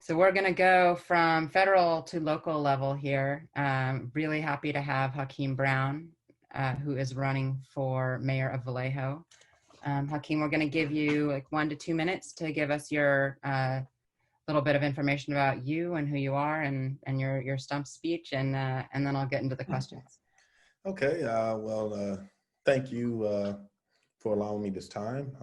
So we're going to go from federal to local level here. Really happy to have Hakeem Brown, who is running for mayor of Vallejo. Hakeem, we're going to give you like 1 to 2 minutes to give us your little bit of information about you and who you are and your stump speech, and then I'll get into the questions. Okay. Thank you for allowing me this time.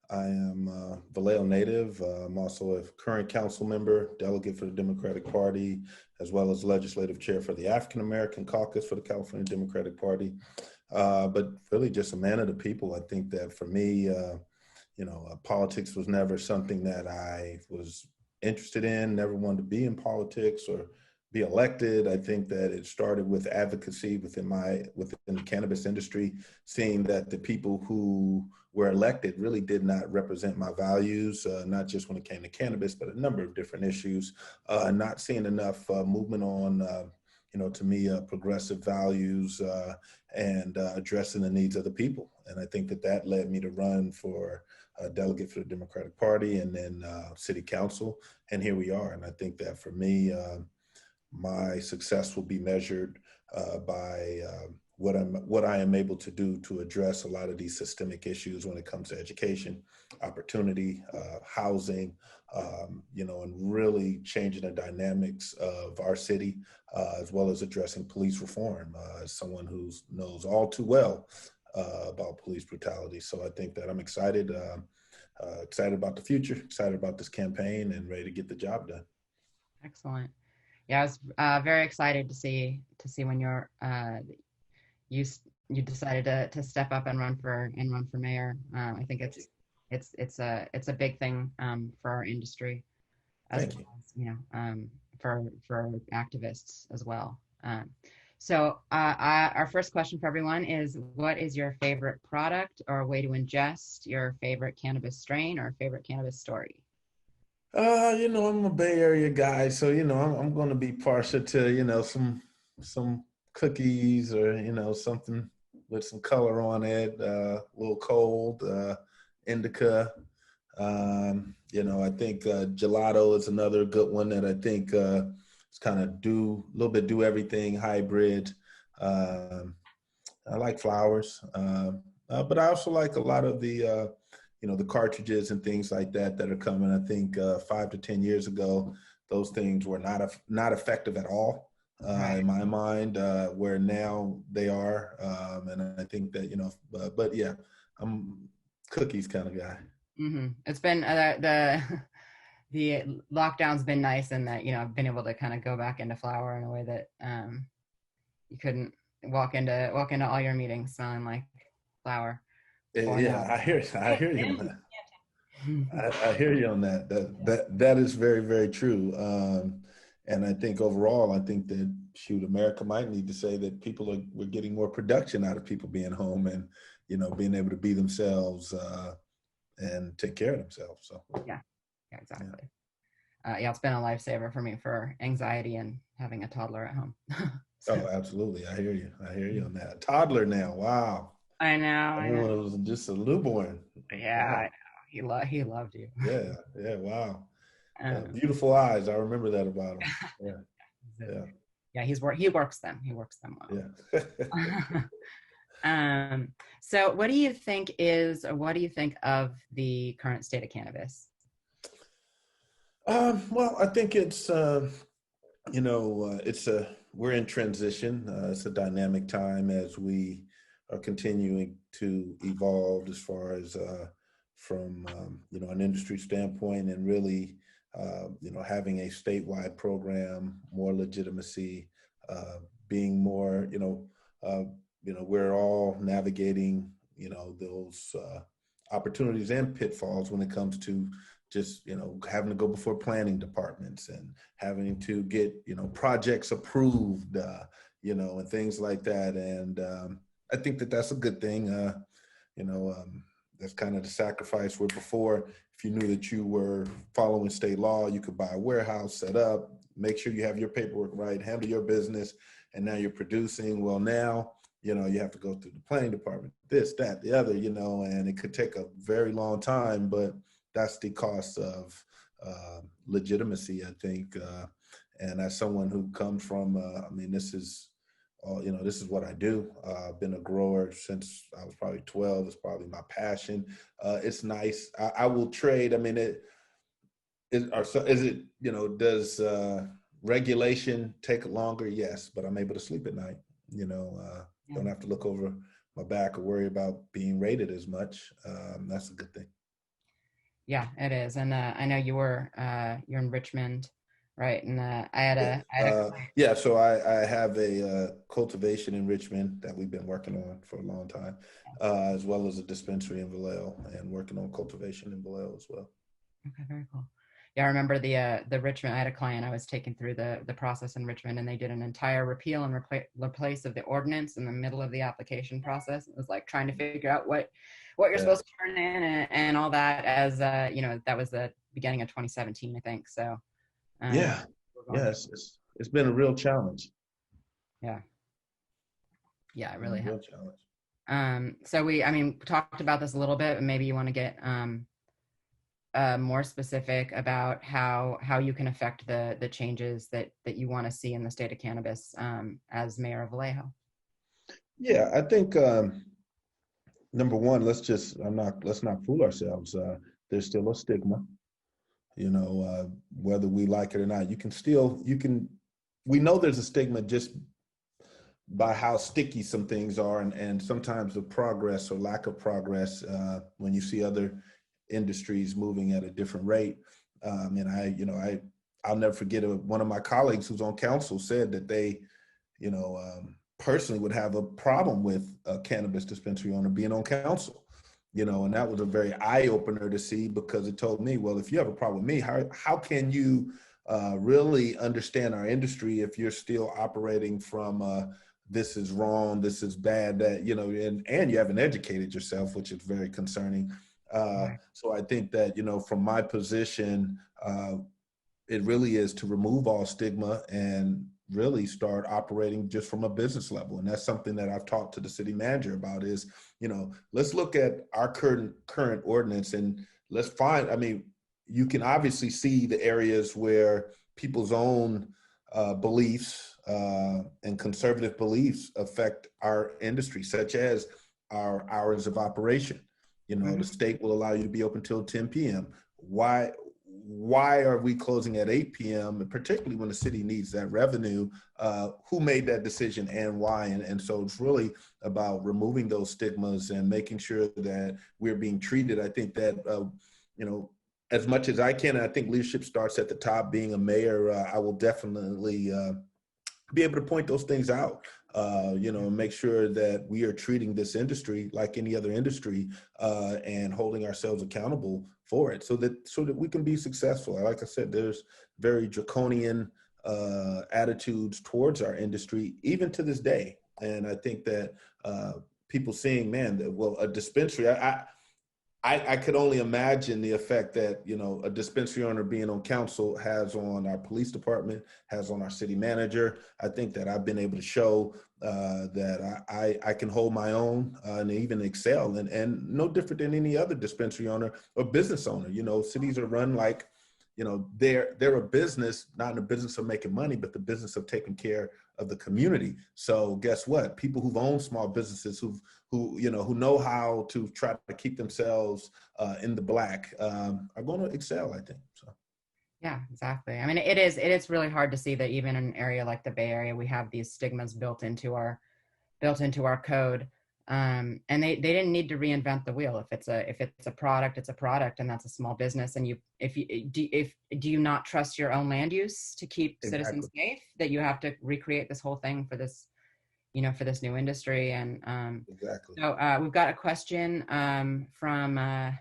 I am a Vallejo native. I'm also a current council member, delegate for the Democratic Party, as well as legislative chair for the African American caucus for the California Democratic Party. But really just a man of the people. I think that for me, politics was never something that I was interested in, never wanted to be in politics or be elected. I think that it started with advocacy within the cannabis industry, seeing that the people who were elected really did not represent my values, not just when it came to cannabis, but a number of different issues, not seeing enough movement on, to me, progressive values and addressing the needs of the people. And I think that led me to run for a delegate for the Democratic Party and then city council. And here we are. And I think that for me, my success will be measured by what I am able to do to address a lot of these systemic issues when it comes to education, opportunity, housing, and really changing the dynamics of our city, as well as addressing police reform, as someone who knows all too well about police brutality. So I think that I'm excited about the future, excited about this campaign, and ready to get the job done. Excellent. Yeah, I was very excited to see when you decided to step up and run for mayor. I think it's a big thing for our industry, as well as, for activists as well. So our first question for everyone is: what is your favorite product or way to ingest, your favorite cannabis strain or favorite cannabis story? I'm a Bay Area guy, so I'm going to be partial to some cookies or something with some color on it, a little cold, indica. I think gelato is another good one that I think is kind of do everything hybrid. I like flowers, but I also like a lot of the the cartridges and things like that are coming. I think 5 to 10 years ago, those things were not effective at all in my mind, where now they are. And I think that, but yeah, I'm cookies kind of guy. Mm-hmm. It's been the lockdown's been nice in that, I've been able to kind of go back into flower in a way that you couldn't walk into all your meetings smelling like flower. Yeah, I hear you on that. I hear you on that. That is very, very true. And I think overall, that America might need to say that we're getting more production out of people being home and being able to be themselves and take care of themselves. So yeah, exactly. Yeah. It's been a lifesaver for me for anxiety and having a toddler at home. So. Oh, absolutely. I hear you on that. A toddler now. Wow. I know. It was just a newborn. Yeah, wow. He loved you. Yeah, wow. Beautiful eyes. I remember that about him. Yeah. He works them well. Yeah. So what do you think of the current state of cannabis? Well, I think it's we're in transition. It's a dynamic time as we are continuing to evolve as far as from an industry standpoint, and really having a statewide program, more legitimacy, being more we're all navigating those opportunities and pitfalls when it comes to just having to go before planning departments and having to get projects approved and things like that. And I think that's a good thing. That's kind of the sacrifice where before, if you knew that you were following state law, you could buy a warehouse, set up, make sure you have your paperwork right, handle your business, and now you're producing. Well, now, you have to go through the planning department, this, that, the other, and it could take a very long time, but that's the cost of legitimacy, I think. And as someone who comes from, I mean, this is this is what I do. I've been a grower since I was probably 12. It's probably my passion. It's nice. I will trade. I mean, is it, does regulation take longer? Yes, but I'm able to sleep at night. Don't have to look over my back or worry about being rated as much. That's a good thing. Yeah, it is. And I know you're in Richmond, right? And So I have a cultivation in Richmond that we've been working on for a long time, as well as a dispensary in Vallejo, and working on cultivation in Vallejo as well. Okay, very cool. Yeah, I remember the Richmond. I had a client I was taking through the process in Richmond, and they did an entire repeal and replace of the ordinance in the middle of the application process. It was like trying to figure out what you're supposed to turn in and all that. As that was the beginning of 2017, I think. So it's been a real challenge. Yeah, it really has. Real challenge. So we talked about this a little bit, but maybe you want to get more specific about how you can affect the changes that you want to see in the state of cannabis as mayor of Vallejo. Yeah, I think number one, let's not fool ourselves. There's still a stigma, whether we like it or not. We know there's a stigma just by how sticky some things are, and sometimes the progress or lack of progress when you see other industries moving at a different rate. I'll never forget one of my colleagues who's on council said that they, personally would have a problem with a cannabis dispensary owner being on council, and that was a very eye opener to see, because it told me, well, if you have a problem with me, how can you really understand our industry if you're still operating from this is wrong, this is bad, that, and you haven't educated yourself, which is very concerning. So I think that, from my position, it really is to remove all stigma and really start operating just from a business level. And that's something that I've talked to the city manager about is, let's look at our current ordinance and let's find, you can obviously see the areas where people's own beliefs and conservative beliefs affect our industry, such as our hours of operation. The state will allow you to be open till 10 p.m. Why are we closing at 8 p.m., and particularly when the city needs that revenue? Who made that decision and why? And so it's really about removing those stigmas and making sure that we're being treated. I think that, as much as I can, I think leadership starts at the top. Being a mayor, I will definitely be able to point those things out. Make sure that we are treating this industry like any other industry and holding ourselves accountable for it so that we can be successful. Like I said, there's very draconian attitudes towards our industry, even to this day. And I think that people seeing, a dispensary, I could only imagine the effect that, a dispensary owner being on council has on our police department, has on our city manager. I think that I've been able to show that I can hold my own and even excel, and no different than any other dispensary owner or business owner. Cities are run like, they're a business, not in the business of making money, but the business of taking care of the community. So guess what? People who've owned small businesses, who know how to try to keep themselves in the black, are going to excel, I think. So. Yeah, exactly. It is really hard to see that even in an area like the Bay Area, we have these stigmas built into our code. And they didn't need to reinvent the wheel. If it's a product, it's a product, and that's a small business. And do you not trust your own land use to keep citizens safe, that you have to recreate this whole thing for this, for this new industry? And exactly. So we've got a question from our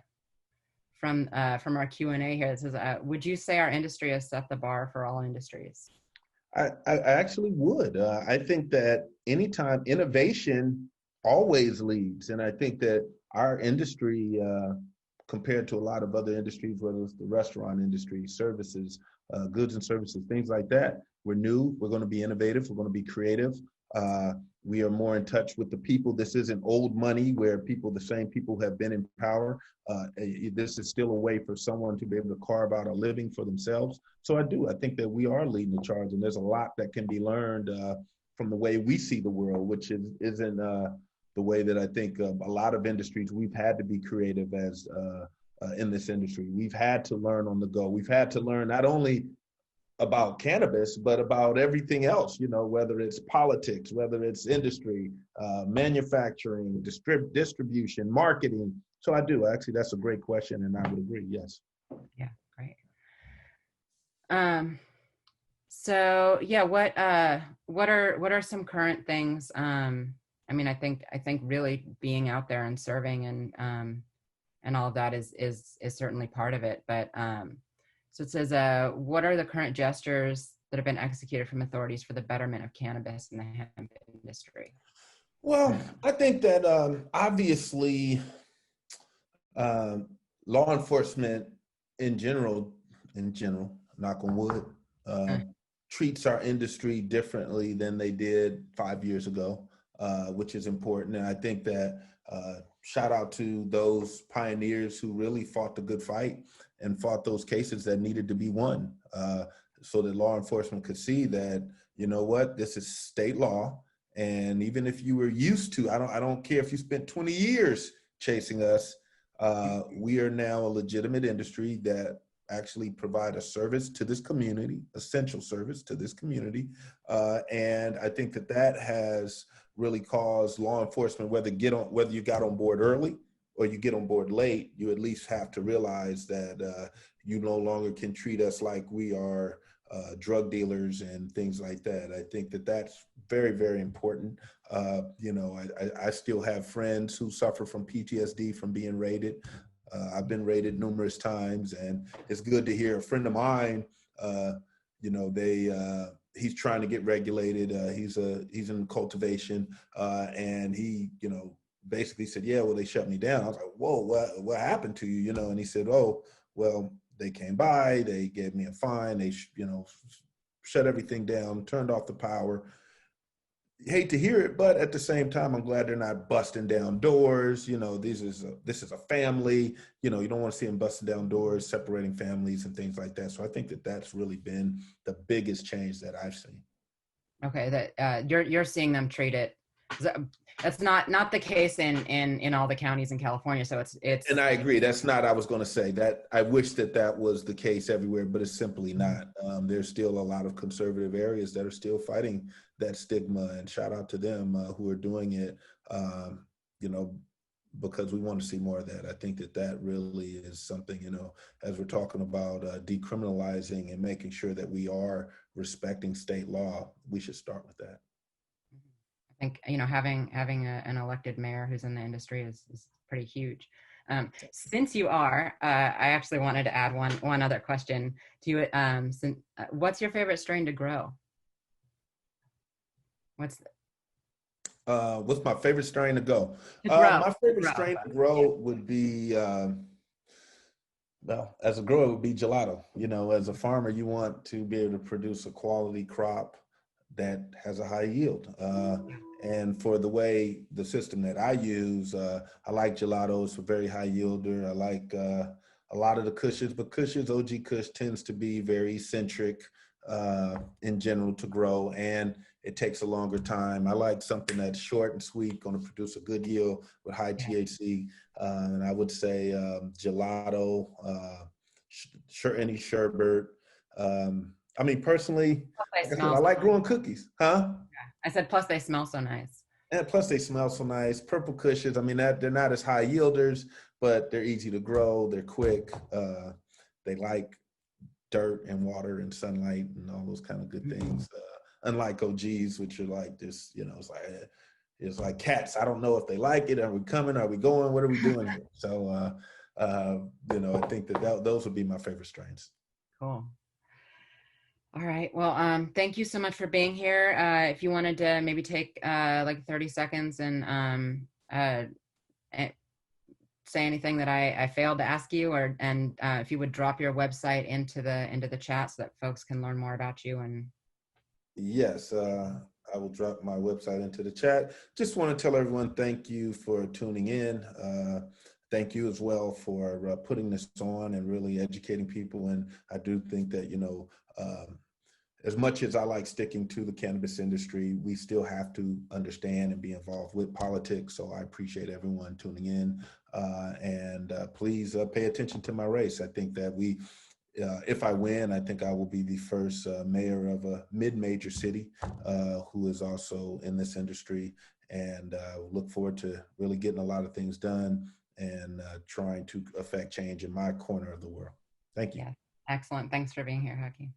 Q&A here. It says, would you say our industry has set the bar for all industries? I actually would. I think that anytime innovation always leads. And I think that our industry, compared to a lot of other industries, whether it's the restaurant industry, services, goods and services, things like that, we're new, we're going to be innovative, we're going to be creative. We are more in touch with the people. This isn't old money where the same people have been in power. This is still a way for someone to be able to carve out a living for themselves. So I think that we are leading the charge, and there's a lot that can be learned from the way we see the world, which isn't the way that I think a lot of industries, we've had to be creative as in this industry. We've had to learn on the go. We've had to learn not only about cannabis, but about everything else, whether it's politics, whether it's industry, manufacturing, distribution, marketing. So actually, that's a great question. And I would agree. Yes. Yeah. Great. So yeah, what are some current things? I mean, I think really being out there and serving and all of that is certainly part of it. But so it says, what are the current gestures that have been executed from authorities for the betterment of cannabis in the hemp industry? Well, I think that obviously law enforcement in general, knock on wood, treats our industry differently than they did 5 years ago, which is important. And I think that shout out to those pioneers who really fought the good fight and fought those cases that needed to be won, so that law enforcement could see that, this is state law. And even if you were used to, I don't care if you spent 20 years chasing us, we are now a legitimate industry that actually provide a service to this community, essential service to this community. And I think that has really caused law enforcement, whether you got on board early or you get on board late, you at least have to realize that you no longer can treat us like we are drug dealers and things like that. I think that's very, very important. I still have friends who suffer from PTSD from being raided. I've been raided numerous times, and it's good to hear a friend of mine, he's trying to get regulated. He's in cultivation, and he, basically said, yeah, well, they shut me down. I was like, whoa, what happened to you? And he said, oh, well, they came by, they gave me a fine, they, shut everything down, turned off the power. Hate to hear it, but at the same time, I'm glad they're not busting down doors. This is a family. You don't want to see them busting down doors, separating families and things like that. So I think that's really been the biggest change that I've seen. Okay, that you're seeing them treat it. That's not the case in all the counties in California. So it's. And I agree. That's not. I was going to say that. I wish that was the case everywhere, but it's simply not. There's still a lot of conservative areas that are still fighting that stigma, and shout out to them who are doing it. Because we want to see more of that. I think that really is something. As we're talking about decriminalizing and making sure that we are respecting state law, we should start with that. I think having an elected mayor who's in the industry is pretty huge. Since you are, I actually wanted to add one other question to you. What's your favorite strain to grow? What's my favorite strain to go? My favorite strain to grow would be, well, as a grower, it would be gelato. As a farmer, you want to be able to produce a quality crop that has a high yield. And for the system that I use, I like gelato. It's a very high yielder. I like a lot of the Kushes, but Kushes, OG Kush tends to be very eccentric in general to grow, and it takes a longer time. I like something that's short and sweet, going to produce a good yield with high THC. And I would say gelato, any sherbet. Personally, I like growing cookies. Huh? I said, plus they smell so nice. And plus they smell so nice. Purple Kushes, they're not as high yielders, but they're easy to grow. They're quick. They like dirt and water and sunlight and all those kind of good things. Unlike OGs, which are like this, it's like cats. I don't know if they like it. Are we coming? Are we going? What are we doing here? So, I think that those would be my favorite strains. Cool. All right. Well, thank you so much for being here. If you wanted to maybe take like 30 seconds and say anything that I failed to ask you, and if you would drop your website into the chat so that folks can learn more about you. And yes, I will drop my website into the chat. Just want to tell everyone thank you for tuning in. Thank you as well for putting this on and really educating people. And I do think that, as much as I like sticking to the cannabis industry, we still have to understand and be involved with politics. So I appreciate everyone tuning in. And please pay attention to my race. I think that if I win, I think I will be the first mayor of a mid-major city who is also in this industry, and look forward to really getting a lot of things done and trying to affect change in my corner of the world. Thank you. Yeah, excellent. Thanks for being here, Hakeem.